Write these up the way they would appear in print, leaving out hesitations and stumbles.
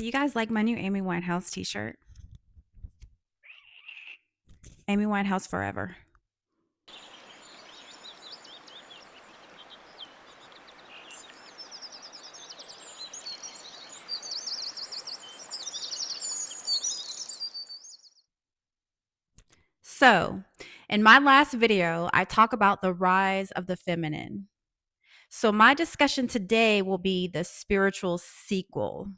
Do you guys like my new Amy Winehouse t-shirt? Amy Winehouse forever. So, in my last video, I talk about the rise of the feminine. So, my discussion today will be the spiritual sequel,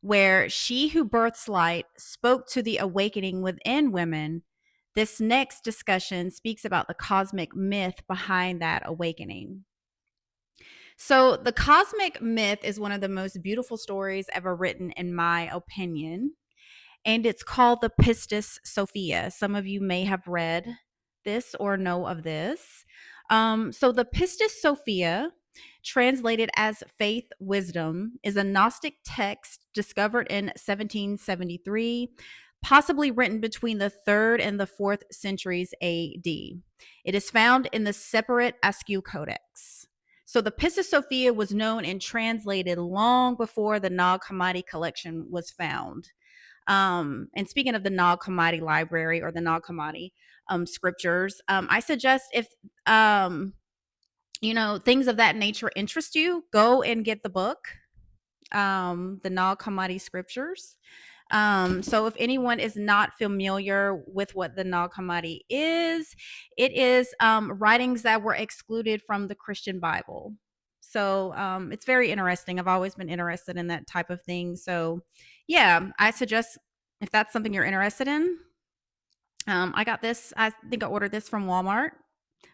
where she who births light spoke to the awakening within women. This next discussion speaks about the cosmic myth behind that awakening. So, the cosmic myth is one of the most beautiful stories ever written, in my opinion, and it's called the Pistis Sophia. Some of you may have read this or know of this. So, the Pistis Sophia, translated as faith wisdom, is a Gnostic text discovered in 1773, possibly written between the 3rd and the 4th centuries AD. It is found in the Separate Askew Codex. So the Pistis Sophia was known and translated long before the Nag Hammadi collection was found. And speaking of the Nag Hammadi library or the Nag Hammadi scriptures, I suggest if things of that nature interest you, go and get the book, the Nag Hammadi scriptures. So if anyone is not familiar with what the Nag Hammadi is, it is writings that were excluded from the Christian Bible. So it's very interesting. I've always been interested in that type of thing. So yeah, I suggest if that's something you're interested in. I got this. I think I ordered this from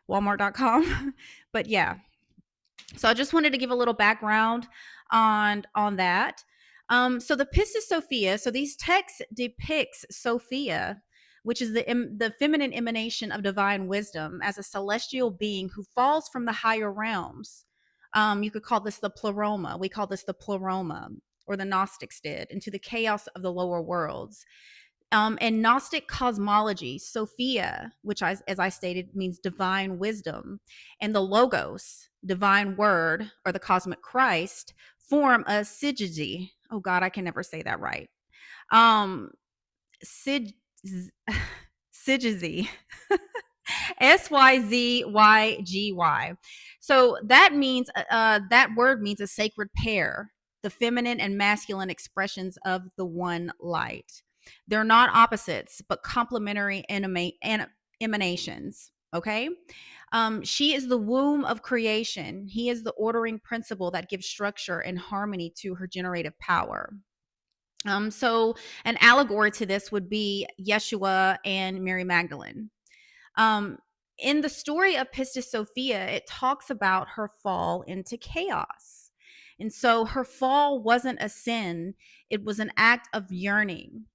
walmart.com. But yeah, so I just wanted to give a little background on that. So the Pistis Sophia, so these texts depicts Sophia, which is the feminine emanation of divine wisdom, as a celestial being who falls from the higher realms. You could call this the pleroma. We call this the pleroma, or the Gnostics did, into the chaos of the lower worlds. In Gnostic cosmology, Sophia, which as I stated means divine wisdom, and the Logos, divine word, or the cosmic Christ, form a syzygy. Oh God, I can never say that right. Syzygy. Syzygy. So that means that word means a sacred pair, the feminine and masculine expressions of the one light. They're not opposites, but complementary emanations. Okay. She is the womb of creation. He is the ordering principle that gives structure and harmony to her generative power. So an allegory to this would be Yeshua and Mary Magdalene. Um, in the story of Pistis Sophia, it talks about her fall into chaos. And so her fall wasn't a sin, it was an act of yearning.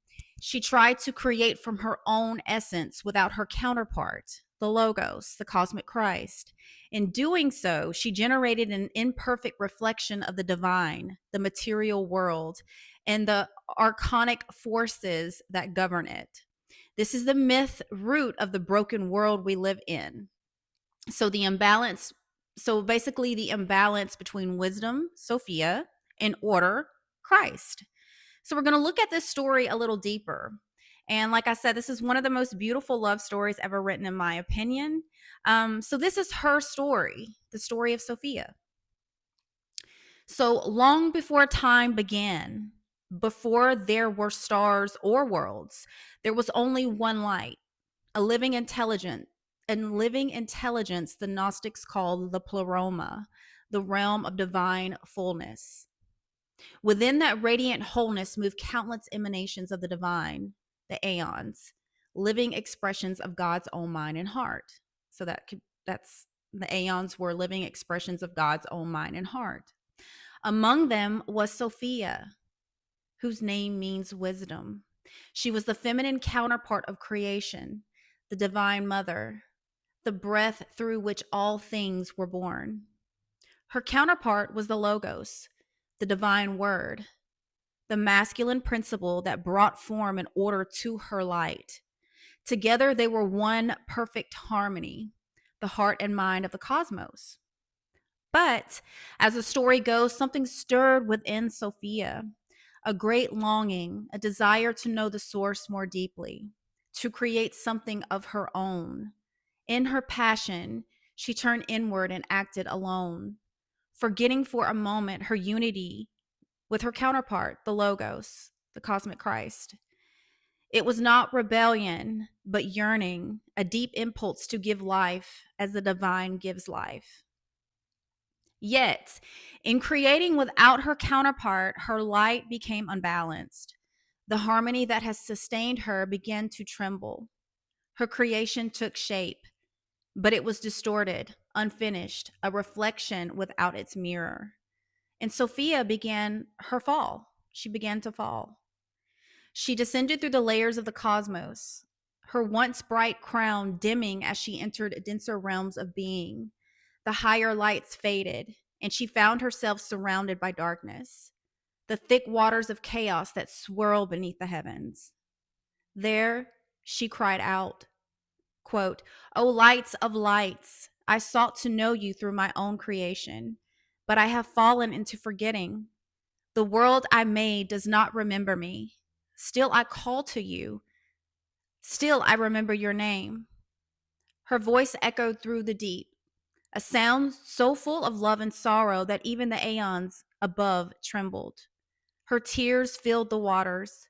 She tried to create from her own essence without her counterpart, the Logos, the cosmic Christ. In doing so, she generated an imperfect reflection of the divine, the material world, and the archonic forces that govern it. This is the myth root of the broken world we live in. So basically the imbalance between wisdom, Sophia, and order, Christ. So we're going to look at this story a little deeper. And like I said, this is one of the most beautiful love stories ever written, in my opinion. So this is her story, the story of Sophia. So long before time began, before there were stars or worlds, there was only one light, a living intelligence. And living intelligence, the Gnostics called the pleroma, the realm of divine fullness. Within that radiant wholeness moved countless emanations of the divine, the aeons, living expressions of God's own mind and heart. So that's the aeons were living expressions of God's own mind and heart. Among them was Sophia, whose name means wisdom. She was the feminine counterpart of creation, the divine mother, the breath through which all things were born. Her counterpart was the Logos, the divine word, the masculine principle that brought form and order to her light. Together, they were one perfect harmony, the heart and mind of the cosmos. But as the story goes, something stirred within Sophia. a great longing, a desire to know the source more deeply, to create something of her own. In her passion, she turned inward and acted alone, forgetting for a moment her unity with her counterpart, the Logos, the cosmic Christ. It was not rebellion, but yearning, a deep impulse to give life as the divine gives life. Yet, in creating without her counterpart, her light became unbalanced. The harmony that has sustained her began to tremble. Her creation took shape, but it was distorted, unfinished, a reflection without its mirror. And Sophia began her fall. She began to fall. She descended through the layers of the cosmos, her once bright crown dimming as she entered denser realms of being. The higher lights faded, and she found herself surrounded by darkness, the thick waters of chaos that swirl beneath the heavens. There, she cried out, quote, "O lights of lights, I sought to know you through my own creation, but I have fallen into forgetting. The world I made does not remember me. Still I call to you. Still I remember your name." Her voice echoed through the deep, a sound so full of love and sorrow that even the aeons above trembled. Her tears filled the waters,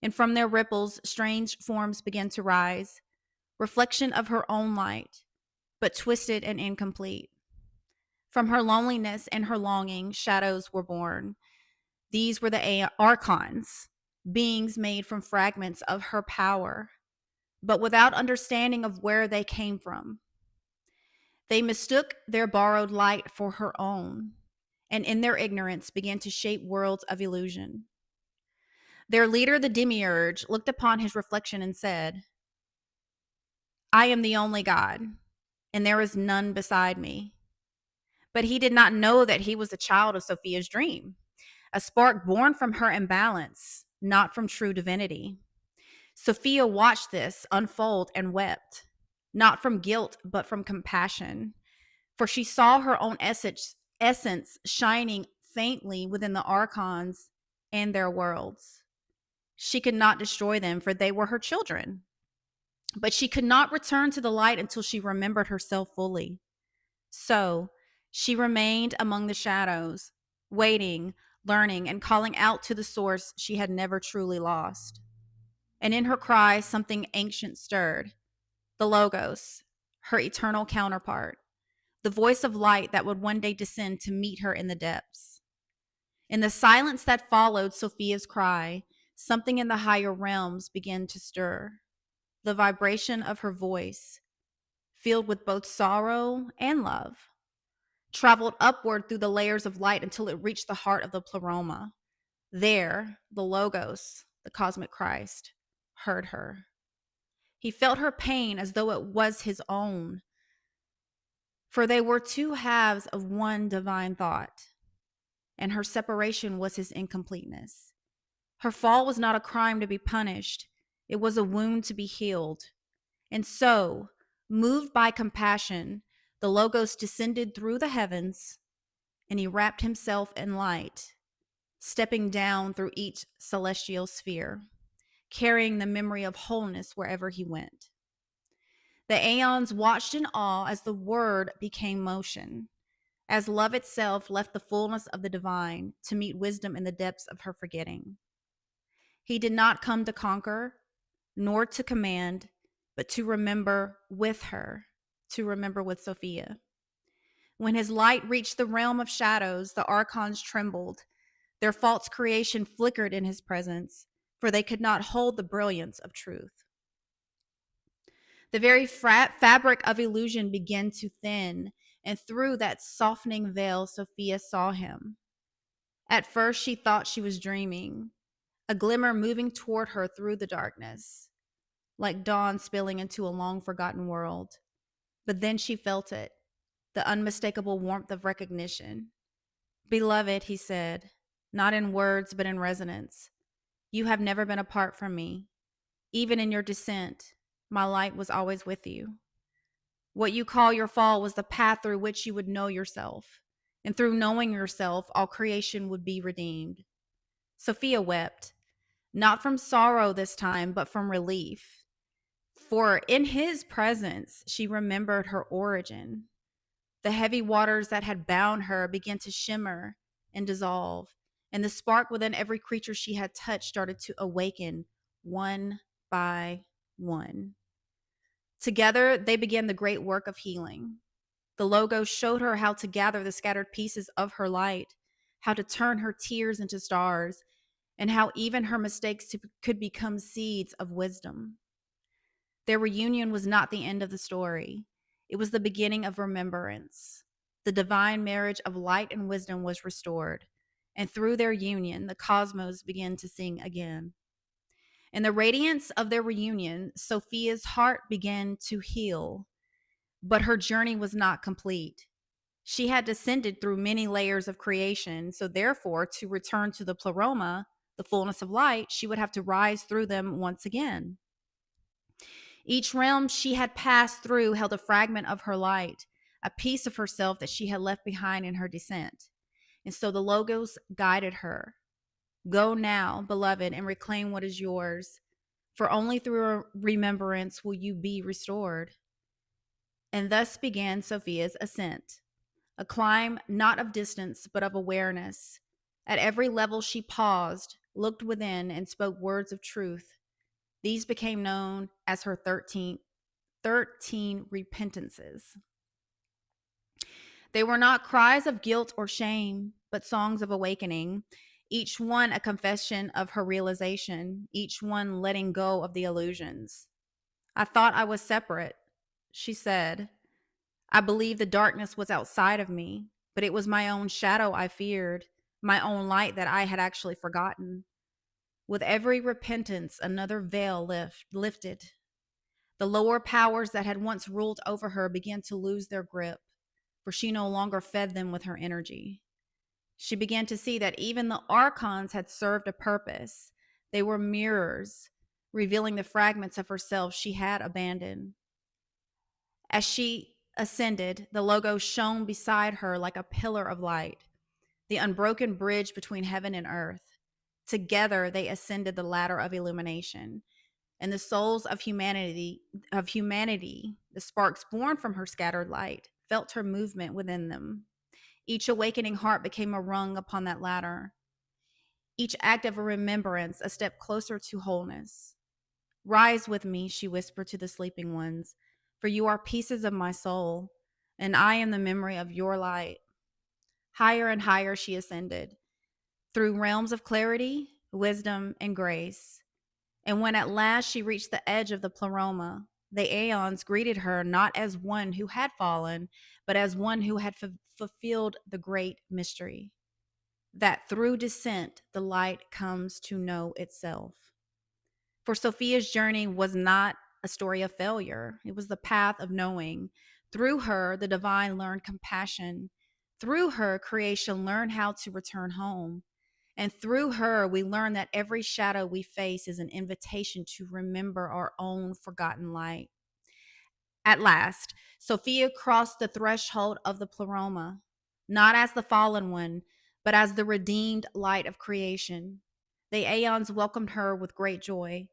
and from their ripples strange forms began to rise, reflection of her own light, but twisted and incomplete. From her loneliness and her longing, shadows were born. These were the archons, beings made from fragments of her power, but without understanding of where they came from. They mistook their borrowed light for her own, and in their ignorance began to shape worlds of illusion. Their leader, the demiurge, looked upon his reflection and said, "I am the only God, and there is none beside me." But he did not know that he was a child of Sophia's dream, a spark born from her imbalance, not from true divinity. Sophia watched this unfold and wept, not from guilt, but from compassion, for she saw her own essence shining faintly within the archons and their worlds. She could not destroy them, for they were her children. But she could not return to the light until she remembered herself fully. So she remained among the shadows, waiting, learning, and calling out to the source she had never truly lost. And in her cry, something ancient stirred, the Logos, her eternal counterpart, the voice of light that would one day descend to meet her in the depths. In the silence that followed Sophia's cry, something in the higher realms began to stir. The vibration of her voice, filled with both sorrow and love, traveled upward through the layers of light until it reached the heart of the pleroma. There, the Logos, the cosmic Christ, heard her. He felt her pain as though it was his own, for they were two halves of one divine thought, and her separation was his incompleteness. Her fall was not a crime to be punished, it was a wound to be healed. And so, moved by compassion, the Logos descended through the heavens, and he wrapped himself in light, stepping down through each celestial sphere, carrying the memory of wholeness wherever he went. The aeons watched in awe as the word became motion, as love itself left the fullness of the divine to meet wisdom in the depths of her forgetting. He did not come to conquer, nor to command, but to remember with her, to remember with Sophia. When his light reached the realm of shadows, the archons trembled. Their false creation flickered in his presence, for they could not hold the brilliance of truth. The very fabric of illusion began to thin, and through that softening veil, Sophia saw him. At first, she thought she was dreaming, a glimmer moving toward her through the darkness, like dawn spilling into a long-forgotten world. But then she felt it, the unmistakable warmth of recognition. "Beloved," he said, not in words, but in resonance, "you have never been apart from me. Even in your descent, my light was always with you. What you call your fall was the path through which you would know yourself, and through knowing yourself, all creation would be redeemed." Sophia wept, not from sorrow this time, but from relief. For in his presence, she remembered her origin. The heavy waters that had bound her began to shimmer and dissolve, and the spark within every creature she had touched started to awaken one by one. Together, they began the great work of healing. The Logos showed her how to gather the scattered pieces of her light, how to turn her tears into stars, and how even her mistakes could become seeds of wisdom. Their reunion was not the end of the story, it was the beginning of remembrance. The divine marriage of light and wisdom was restored, and through their union, the cosmos began to sing again. In the radiance of their reunion, Sophia's heart began to heal, but her journey was not complete. She had descended through many layers of creation, so therefore, to return to the pleroma, the fullness of light, she would have to rise through them once again. Each realm she had passed through held a fragment of her light, a piece of herself that she had left behind in her descent. And so the Logos guided her. Go now, beloved, and reclaim what is yours, for only through remembrance will you be restored. And thus began Sophia's ascent, a climb not of distance, but of awareness. At every level she paused, looked within, and spoke words of truth. These became known as her 13 repentances. They were not cries of guilt or shame, but songs of awakening, each one a confession of her realization, each one letting go of the illusions. I thought I was separate, she said. I believed the darkness was outside of me, but it was my own shadow I feared, my own light that I had actually forgotten. With every repentance, another veil lifted. The lower powers that had once ruled over her began to lose their grip, for she no longer fed them with her energy. She began to see that even the archons had served a purpose. They were mirrors, revealing the fragments of herself she had abandoned. As she ascended, the Logos shone beside her like a pillar of light, the unbroken bridge between heaven and earth. Together, they ascended the ladder of illumination, and the souls of humanity, the sparks born from her scattered light, felt her movement within them. Each awakening heart became a rung upon that ladder, each act of a remembrance a step closer to wholeness. Rise with me, she whispered to the sleeping ones, for you are pieces of my soul, and I am the memory of your light. Higher and higher she ascended, through realms of clarity, wisdom, and grace. And when at last she reached the edge of the pleroma, the aeons greeted her not as one who had fallen, but as one who had fulfilled the great mystery, that through descent the light comes to know itself. For Sophia's journey was not a story of failure, it was the path of knowing. Through her, the divine learned compassion. Through her, creation learned how to return home. And through her, we learn that every shadow we face is an invitation to remember our own forgotten light. At last, Sophia crossed the threshold of the pleroma, not as the fallen one, but as the redeemed light of creation. The aeons welcomed her with great joy,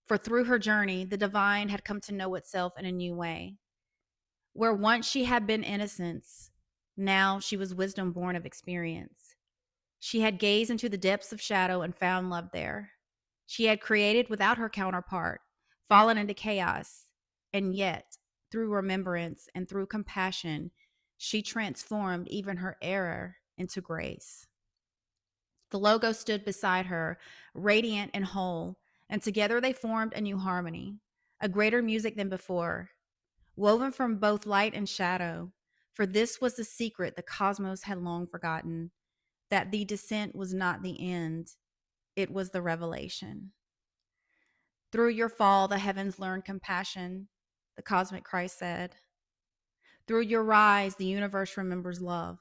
for through her journey, the divine had come to know itself in a new way. Where once she had been innocence, now she was wisdom born of experience. She had gazed into the depths of shadow and found love there. She had created without her counterpart, fallen into chaos, and yet, through remembrance and through compassion, she transformed even her error into grace. The Logo stood beside her, radiant and whole, and together they formed a new harmony, a greater music than before, woven from both light and shadow. For this was the secret the cosmos had long forgotten, that the descent was not the end, it was the revelation. Through your fall, the heavens learned compassion, the cosmic Christ said. Through your rise, the universe remembers love.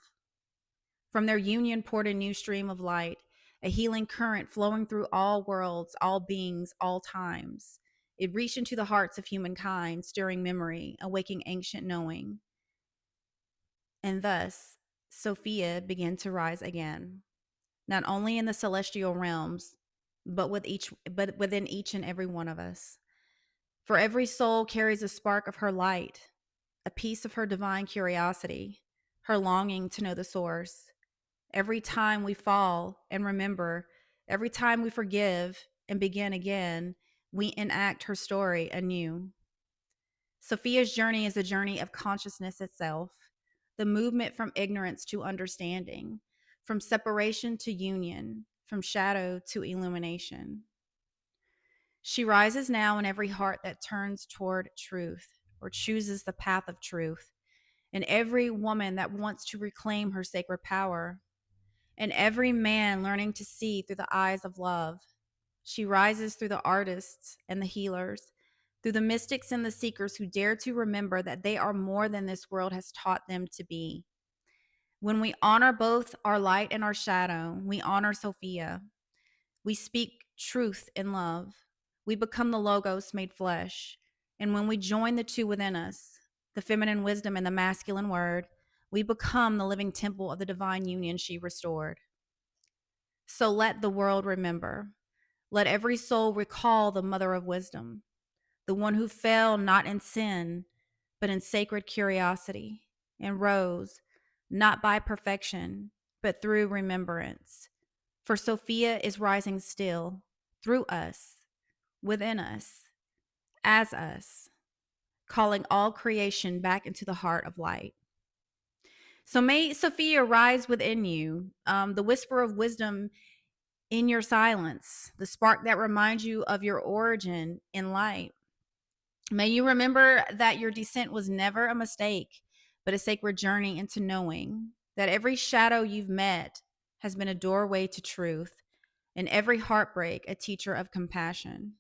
From their union poured a new stream of light, a healing current flowing through all worlds, all beings, all times. It reached into the hearts of humankind, stirring memory, awaking ancient knowing. And thus, Sophia began to rise again. not only in the celestial realms, but within each and every one of us. For every soul carries a spark of her light, a piece of her divine curiosity, her longing to know the source. Every time we fall and remember, every time we forgive and begin again, we enact her story anew. Sophia's journey is a journey of consciousness itself, the movement from ignorance to understanding, from separation to union, from shadow to illumination. She rises now in every heart that turns toward truth or chooses the path of truth, in every woman that wants to reclaim her sacred power, and every man learning to see through the eyes of love. She rises through the artists and the healers, through the mystics and the seekers who dare to remember that they are more than this world has taught them to be. When we honor both our light and our shadow, we honor Sophia. We speak truth in love. We become the Logos made flesh. And when we join the two within us, the feminine wisdom and the masculine word, we become the living temple of the divine union she restored. So let the world remember. Let every soul recall the mother of wisdom, the one who fell not in sin, but in sacred curiosity, and rose not by perfection, but through remembrance. For Sophia is rising still, through us, within us, as us, calling all creation back into the heart of light. So may Sophia rise within you, the whisper of wisdom in your silence, the spark that reminds you of your origin in light. May you remember that your descent was never a mistake, but a sacred journey into knowing that every shadow you've met has been a doorway to truth, and every heartbreak a teacher of compassion.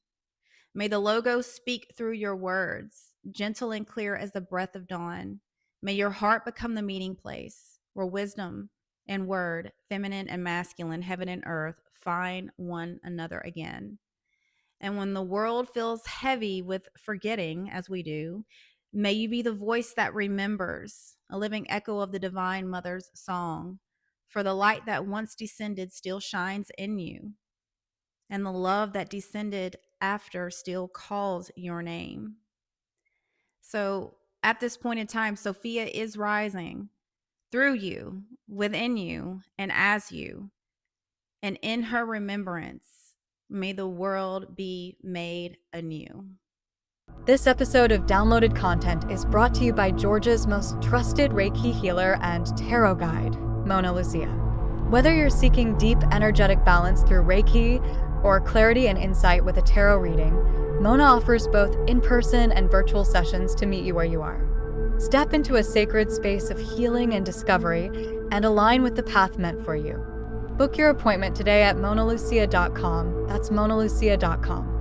May the Logos speak through your words, gentle and clear as the breath of dawn. May your heart become the meeting place where wisdom and word, feminine and masculine, heaven and earth, find one another again. And when the world feels heavy with forgetting, as we do, may you be the voice that remembers, a living echo of the Divine Mother's song. For the light that once descended still shines in you, and the love that descended after still calls your name. So at this point in time, Sophia is rising through you, within you, and as you. And in her remembrance, may the world be made anew. This episode of Downloaded Content is brought to you by Georgia's most trusted Reiki healer and tarot guide, Mona Lucia. Whether you're seeking deep energetic balance through Reiki or clarity and insight with a tarot reading, Mona offers both in-person and virtual sessions to meet you where you are. Step into a sacred space of healing and discovery and align with the path meant for you. Book your appointment today at monalucia.com. That's monalucia.com.